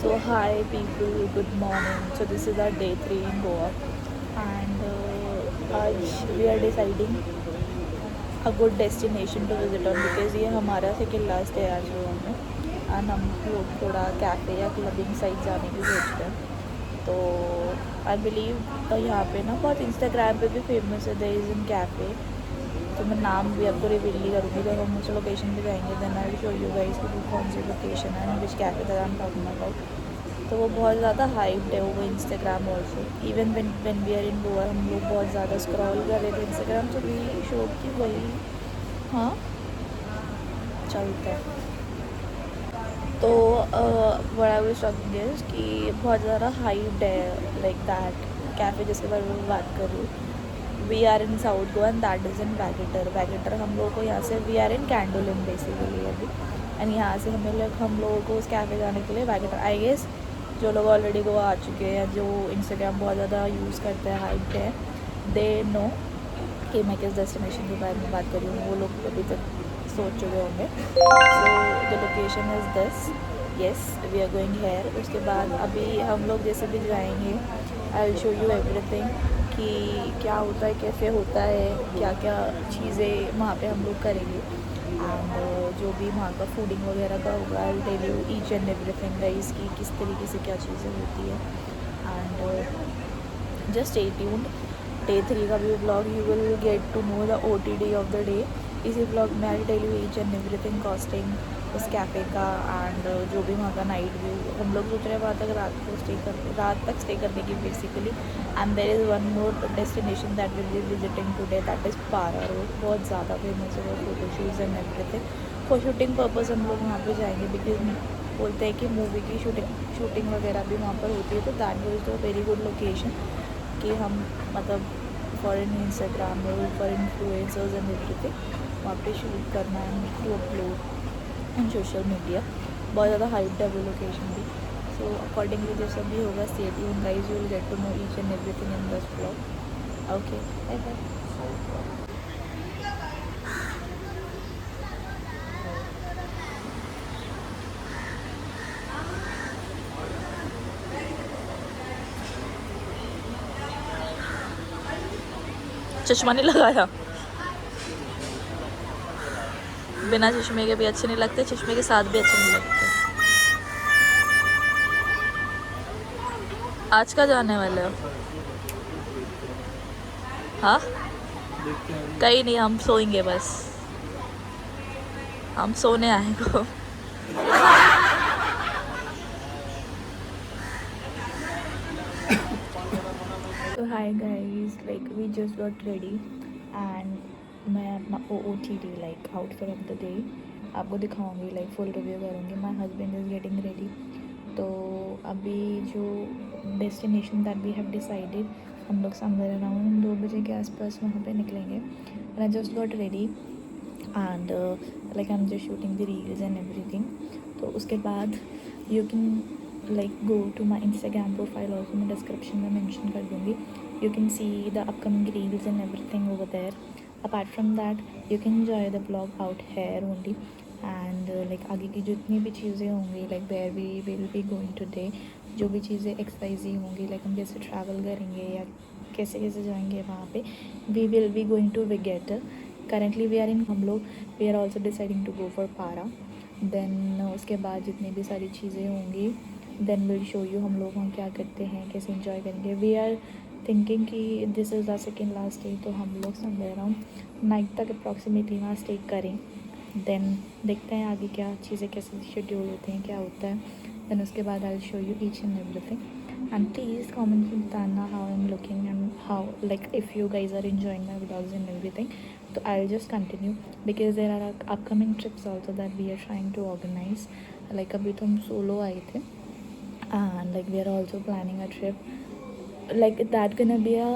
So hi people, good morning. So this is our day 3 in Goa and आज we are deciding a good destination to visit on because ये हमारा second last है आज गोवा में and हम लोग थोड़ा कैफ़े या क्लबिंग साइड जाने की सोचते हैं। तो आई बिलीव यहाँ पे ना बहुत इंस्टाग्राम पे भी फेमस है देयर इज़ इन कैफ़े। तो मैं नाम भी आपको रिवील नहीं करूँगी, जब हम उस लोकेशन पे जाएंगे then I will show you guys कि वो कौन सी लोकेशन है and which cafe that I am talking about. तो वो बहुत ज़्यादा हाइप्ड है वो Instagram also. Even when we are in Goa हम लोग बहुत ज़्यादा स्क्रॉल कर रहे थे इंस्टाग्राम, तो वी शो कि वही हाँ चलता है। तो what I was talking is कि बहुत ज़्यादा हाइप्ड है लाइक दैट कैफ़े जिसके बारे में बात कर रही हूँ। We are in south Goa and that is in Vagator हम लोगों को यहाँ से we are in Candolim basically अभी एंड यहाँ से हम लोगों को उस कैफ़े जाने के लिए वैगेटर आई गेस जो लोग ऑलरेडी गोवा आ चुके हैं, जो इंस्टाग्राम बहुत ज़्यादा यूज़ करते हैं, हाइप है, दे नो कि मैं किस डेस्टिनेशन के बारे में बात कर रही हूँ। वो लोग अभी तक सोच चुके होंगे। So the location is this, yes we are going here. उसके बाद अभी हम लोग जैसे भी जाएंगे I will show you everything कि क्या होता है, कैसे होता है, क्या क्या चीज़ें वहाँ पे हम लोग करेंगे एंड जो भी वहाँ का फूडिंग वगैरह का होगा I will tell you each and everything guys की किस तरीके से क्या चीज़ें होती है and just stay tuned. Day 3 का भी blog you will get to know the OTD of the day. इसी ब्लॉग में I tell you each and everything costing उस कैफ़े का एंड जो भी वहाँ का नाइट व्यू। हम लोग सोच रहे हैं वहाँ तक रात तक स्टे करने की basically. And there is one more destination that will be visiting today that is पारा रोड। बहुत ज़्यादा फेमस है photo shoots and everything. For shooting purpose हम लोग वहाँ पे जाएंगे बिकॉज बोलते हैं कि मूवी की शूटिंग वगैरह भी वहाँ पर होती है। तो that was a very good location कि हम मतलब for in Instagram for influencers and everything वहाँ पे शूट करना है to upload on social media. बहुत ज़्यादा हाइप्ड है वो लोकेशन भी। सो अकॉर्डिंगली जैसा भी होगा stay tuned guys, you will get to know each and everything in this blog. Okay bye bye. चश्मा नहीं लगाया, बिना चश्मे के भी अच्छे नहीं लगते, चश्मे के साथ भी अच्छे नहीं लगते। आज का जाने वाले हो? हाँ कहीं नहीं, हम सोएंगे बस, हम सोने आए को। तो hi guys, like we just got ready and मैं अपना OOTD like outfit of the day आपको दिखाऊंगी, लाइक फुल रिव्यू करूँगी। My husband is getting ready. तो अभी जो destination that we have decided, हम लोग समवेयर अराउंड 2 बजे के आसपास वहाँ पे निकलेंगे। And I just got ready and like I am just shooting the reels and everything. तो उसके बाद you can like go to my Instagram profile also, मैं डिस्क्रिप्शन में मेंशन कर दूँगी। You can see the upcoming reels and everything over there. Apart from that you can enjoy the blog out here only and like आगे की जितनी भी चीज़ें होंगी like where we will be going today, जो भी चीज़ें XYZ होंगी, लाइक हम कैसे ट्रैवल करेंगे या कैसे कैसे जाएंगे वहाँ पे, we will be going to Vagator. Currently we are in, हम लोग we are also deciding to go for Parra. Then उसके बाद जितनी भी सारी चीज़ें होंगी देन विल शो यू हम लोग वहाँ क्या करते हैं, कैसे इंजॉय करेंगे। वी आर थिंकिंग कि this is the second last day, तो हम लोग समवेयर अराउंड नाइट तक अप्रॉक्सीमेटली वहाँ स्टे करें। देन देखते हैं आगे क्या चीज़ें कैसे शेड्यूल होते हैं, क्या होता है। देन उसके बाद I will show you each and everything and please comment में बताना how I am looking and how like if you guys are enjoying my vlogs and everything. So I'll just continue because there are upcoming trips also that we are trying to organize. Like अभी तो हम solo आए थे and like we are also planning a trip like that gonna be a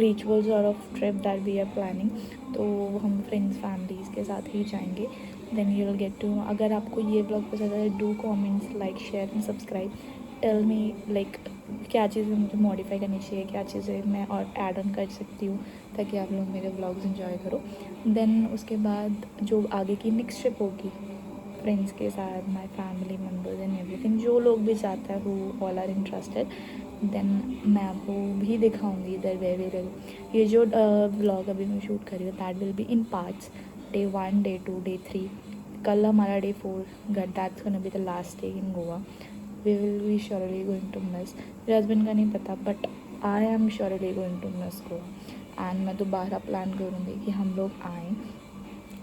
ritual sort of trip that we are planning. तो हम friends families के साथ ही जाएंगे। Then you will get to, अगर आपको ये ब्लॉग पसंद है do comments like share and subscribe. Tell me like क्या चीज़ें मुझे मॉडिफाई करनी चाहिए, क्या चीज़ें मैं और ऐड ऑन कर सकती हूँ ताकि आप लोग मेरे ब्लॉग्स इन्जॉय करो। देन उसके बाद जो आगे की नेक्स्ट ट्रिप होगी फ्रेंड्स के साथ, my family members and everything, जो लोग भी चाहता है who all are interested, then मैं आपको भी दिखाऊंगी इधर वे विल, ये जो व्लॉग अभी मैं शूट कर रही हूँ that will be in parts, day 1, day 2, day 3। कल हमारा day 4, that's gonna be the last day in Goa. We will be surely going to miss, मेरे हस्बैंड का नहीं पता but I am surely going to miss Goa. And मैं दोबारा plan करूँगी कि हम लोग आएँ,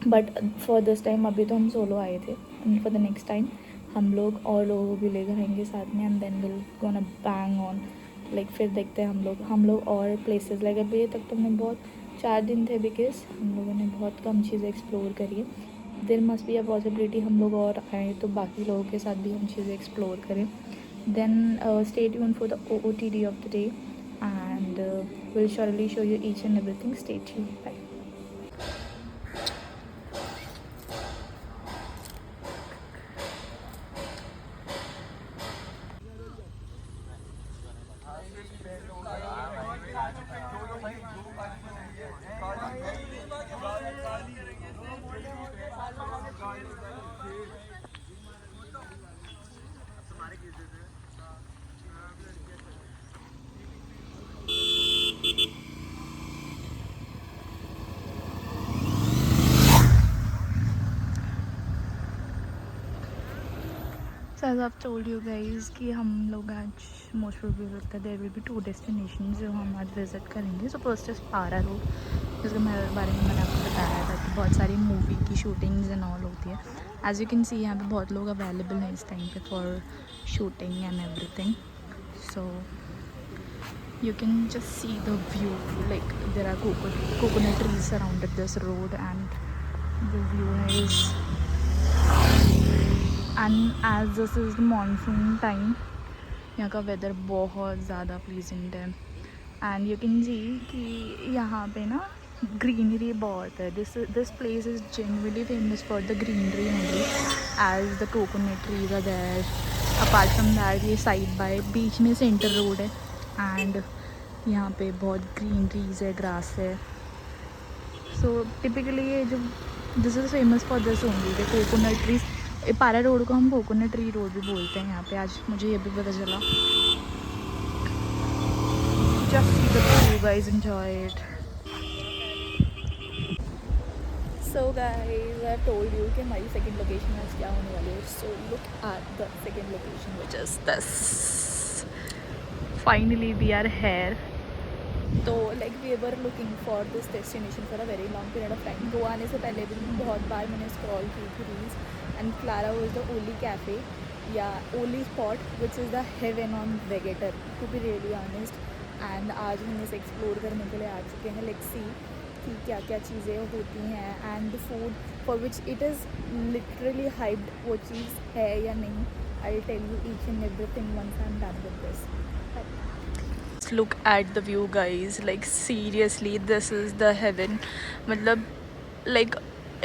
बट फॉर दिस टाइम अभी तो हम सोलो आए थे, and for the next time हम लोग और लोगों को भी लेकर आएंगे साथ में, and then will gonna bang on, like फिर देखते हैं हम लोग और प्लेसेस, लाइक अभी तक तो हमने बहुत 4 दिन थे बिकॉज हम लोगों ने बहुत कम चीज़ें एक्सप्लोर करी है। There must be a possibility हम लोग और आए तो बाकी लोगों के साथ भी हम चीज़ें एक्सप्लोर करें। Then stay tuned for the OOTD of the day and will surely show you each and everything. Stay tuned, bye. So as I've told you guys कि हम लोग आज मोस्ट प्रोबेबली लगता है देयर विल बी 2 डेस्टिनेशन जो हम आज visit करेंगे। सो फर्स्ट इज़ पारा रोड, जिसके बारे में मैंने आपको बताया था कि बहुत सारी मूवी की शूटिंग्स एंड ऑल होती है। एज यू कैन सी यहाँ पे बहुत लोग अवेलेबल हैं इस टाइम पे for shooting and everything. So you can just see the view, like there are coconut trees surrounded this road and the view is, and as this is the monsoon time यहाँ का weather बहुत ज़्यादा pleasant है। And you can सी कि यहाँ पे ना greenery बहुत है। This place is genuinely famous for the greenery only, as the coconut trees are there. Apart from that ये साइड बाय बीच में सेंटर रोड है एंड यहाँ पे बहुत ग्रीनरीज है, ग्रास है। सो टिपिकली ये जो this is famous for this only the coconut trees. पारा रोड को हम कोकोनट ट्री रोड भी बोलते हैं यहाँ पे, आज मुझे ये भी पता चला। Just see the view guys, enjoy it. So guys I told you कि हमारी सेकंड लोकेशन आज क्या होने वाली है। So look at the second location which is this. Finally we are here. तो like we were looking for this destination for a very long period of time. Goa आने से पहले भी बहुत बार मैंने स्क्रॉल की थी reels, and Clara was the only cafe या only spot which is the heaven on Vagator, to be really honest. And आज हम इसे एक्सप्लोर करने के लिए आ चुके हैं। लेट्स सी कि क्या क्या चीज़ें होती हैं and the food for which it is literally hyped, वो चीज़ है या नहीं। I will tell you each and everything once I am done with this. Look at the view guys, like seriously this is the heaven। मतलब like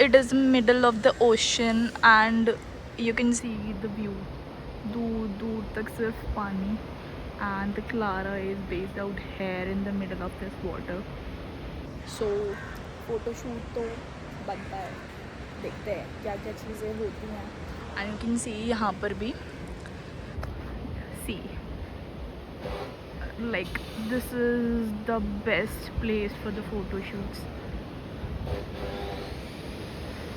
it is middle of the ocean and you can see the view, दूर दूर तक सिर्फ पानी, and the Clara is based out here in the middle of this water। so photoshoot तो बनता है, देखते हैं क्या क्या चीज़ें होती हैं। and you can see यहाँ पर भी see, like this is the best place for the photo shoots।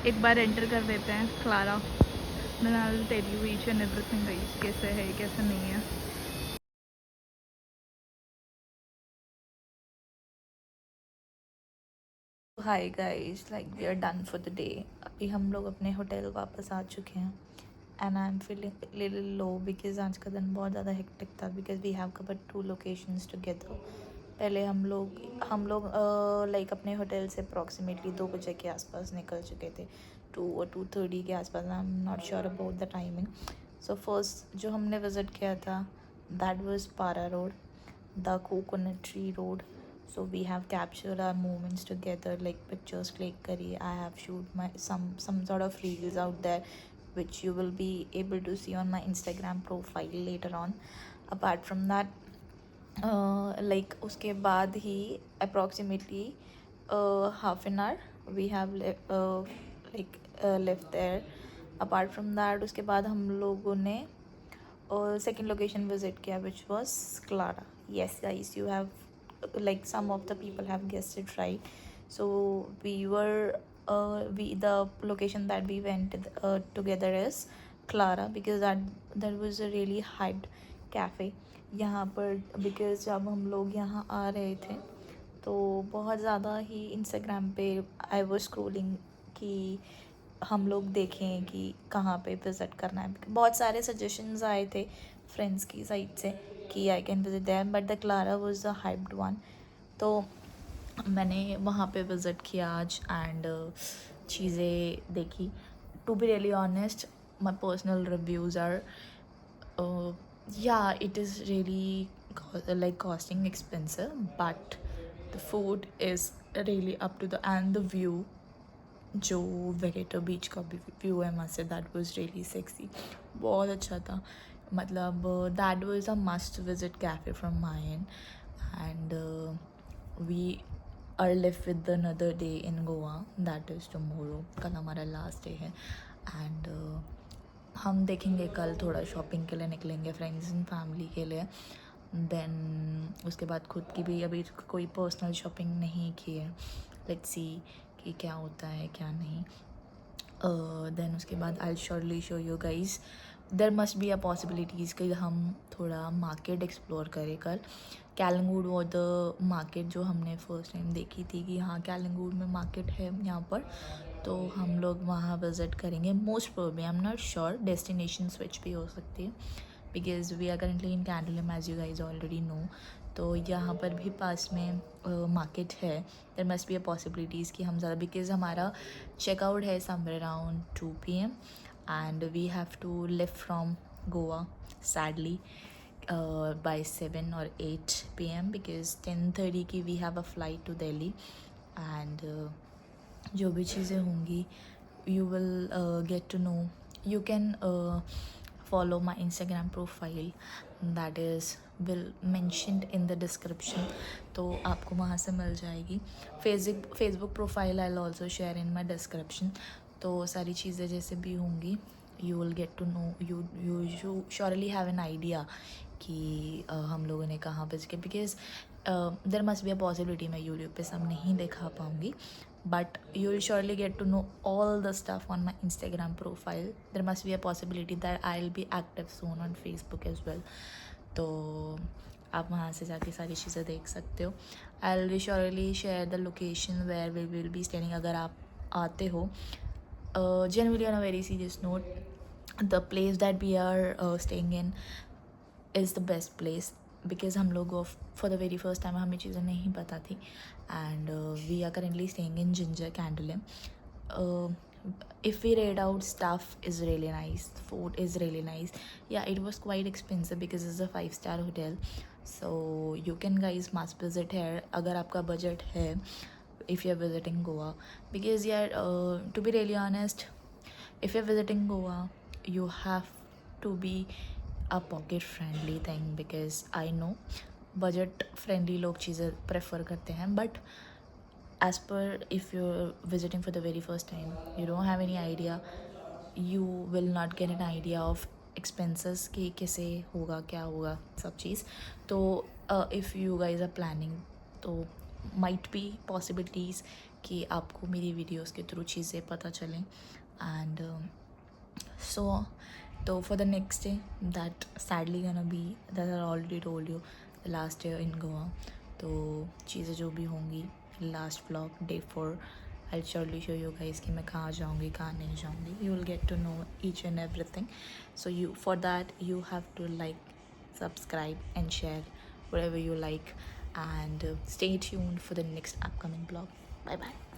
एक बार एंटर कर देते हैं Clara, then I'll tell you each and everything guys, कैसे है कैसे नहीं है। Hi guys, like we are done for the day. अभी हम लोग अपने होटल वापस आ चुके हैं and I am feeling little low because आज का दिन बहुत ज़्यादा हेक्टिक था because we have covered 2 locations together. पहले हम लोग लाइक अपने होटल से अप्रॉक्सीमेटली 2 बजे के आसपास निकल चुके थे, 2 और 2:30 के आसपास। आई am not sure about the timing. So first जो हमने विज़िट किया था दैट वाज पारा road, the coconut tree road. So we have captured our moments together, like pictures click kari. I have shoot my some sort of reels out there which you will be able to see on my Instagram profile later on। apart from that like उसके बाद ही approximately half an hour we have left there apart from that उसके बाद हम लोगों ने second location visit किया which was Clara. Yes guys, you have like some of the people have guessed it right. So the location that we went together is Clara, because that was a really hyped cafe यहाँ पर. because जब हम लोग यहाँ आ रहे थे तो बहुत ज़्यादा ही इंस्टाग्राम पे आई वॉज स्क्रोलिंग कि हम लोग देखें कि कहाँ पे विज़िट करना है. बहुत सारे सजेशंस आए थे फ्रेंड्स की साइड से कि I can visit there, but the Clara was the hyped one. तो मैंने वहाँ पे विज़िट किया आज एंड चीज़ें देखी. To be really honest, my personal reviews are yeah, it is really like costing expensive, but the food is really up to the, and the view, जो वेगेटर बीच का भी व्यू है वहाँ से, दैट वाज रियली सेक्सी. बहुत अच्छा था. मतलब that was a must visit cafe from my end. And we are live with another day in Goa, that is tomorrow. कल हमारा लास्ट डे है एंड हम देखेंगे कल थोड़ा शॉपिंग के लिए निकलेंगे फ्रेंड्स एंड फैमिली के लिए. देन उसके बाद खुद की भी अभी कोई पर्सनल शॉपिंग नहीं की है. लेट्स सी कि क्या होता है क्या नहीं. देन उसके बाद I surely show you guys. There must be a possibilities कि हम थोड़ा मार्केट एक्सप्लोर करें कल. कैलंगूड वो द मार्केट जो हमने फर्स्ट टाइम देखी थी कि हाँ कैलंगूड में मार्केट है यहाँ पर, तो हम लोग वहाँ विज़िट करेंगे most probably. I am not sure, destination switch भी हो सकती है because we are currently in Candolim as you guys already know. तो यहाँ पर भी पास में मार्केट है. There must be a possibilities कि हम ज़्यादा, बिकॉज हमारा चेकआउट है somewhere around 2 PM and we have to leave from Goa sadly by 7 or 8 PM because 10:30 की we have a flight to Delhi. And जो भी चीज़ें होंगी you will get to know. You can follow my Instagram profile, that is will mentioned in the description, तो आपको वहाँ से मिल जाएगी. Facebook profile I'll also share in my description. तो सारी चीज़ें जैसे भी होंगी you will get to know, you surely have an idea कि हम लोगों ने कहाँ विजिट किया. Because there must be a possibility मैं यूट्यूब पे सब नहीं दिखा पाऊँगी, but you will surely get to know all the stuff on my Instagram profile. There must be a possibility that I'll be active soon on Facebook as well. तो आप वहाँ से जाके सारी चीज़ें देख सकते हो. I'll be surely share the location where we will be staying अगर आप आते हो. Generally on a very serious note, the place that we are staying in is the best place because हम लोग for the very first time हमें चीज़ें नहीं पता थी. And we are currently staying in Ginger Candlem. If we read out, stuff is really nice, food is really nice. Yeah, it was quite expensive because it's a 5-star hotel, so you can guys must visit here अगर आपका budget है, if you're visiting Goa. Because yeah, to be really honest, if you're visiting Goa you have to be a pocket friendly thing because I know budget friendly लोग चीज़ें prefer करते हैं, but as per if you're visiting for the very first time, you don't have any idea, you will not get an idea of expenses कि कैसे होगा क्या होगा सब चीज़. तो if you guys are planning, तो might be possibilities कि आपको मेरी वीडियोस के थ्रू चीज़ें पता चलें. And so for the next day, that sadly gonna be, that I already told you, the last day in Goa. तो चीज़ें जो भी होंगी last vlog day 4, I'll surely show you guys कि मैं कहाँ जाऊँगी कहाँ नहीं जाऊँगी. You will get to know each and everything. So for that you have to like, subscribe and share whatever you like, and stay tuned for the next upcoming vlog. Bye bye.